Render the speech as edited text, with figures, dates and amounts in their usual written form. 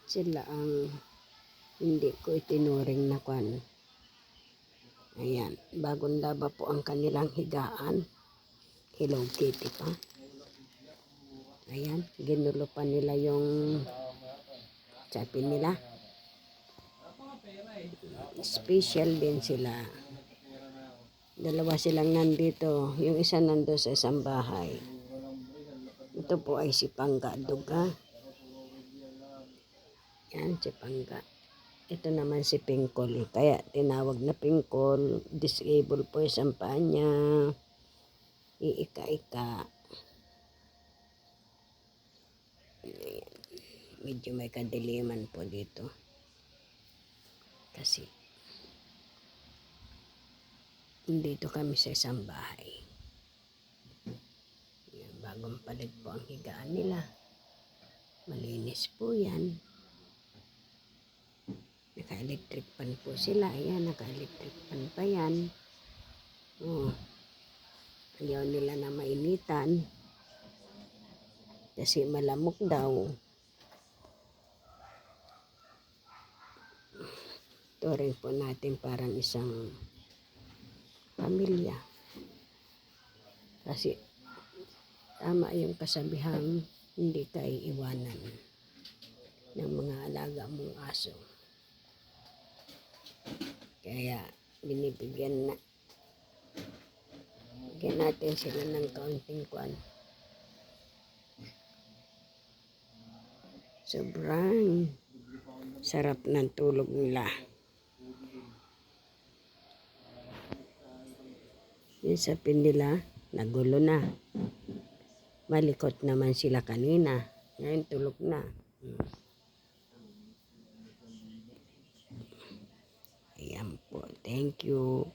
Sila ang hindi ko itinuring na kwan. Ayan, bagong laba po ang kanilang higaan. Hello Kitty pa. Ayan, ginulo pa nila yung sabi nila. Special din sila. Dalawa silang nandito. Yung isa nando sa isang bahay. Ito po ay si Pangga Duga. Yan, si Pangga. Ito naman si Pinkol. Kaya tinawag na Pinkol. Disable po isang paa niya. Iika-ika. Ayan. Medyo may kadiliman po dito. Kasi dito kami sa isang bahay. Yan, bagong palit po ang higaan nila. Malinis po yan. Naka-electric pan po sila. Ayan, naka-electric pan pa yan. Oh. Ayaw nila na mainitan. Kasi malamok daw. Ito rin po natin parang isang pamilya. Kasi tama yung kasabihang hindi ka iiwanan ng mga alaga mong aso. Kaya binibigyan natin sila ng kaunting kwan. Sobrang sarap ng tulog nila. Yung sapin nila, nagulo na. Malikot naman sila kanina. Ngayon tulog na. Ayan po. Thank you.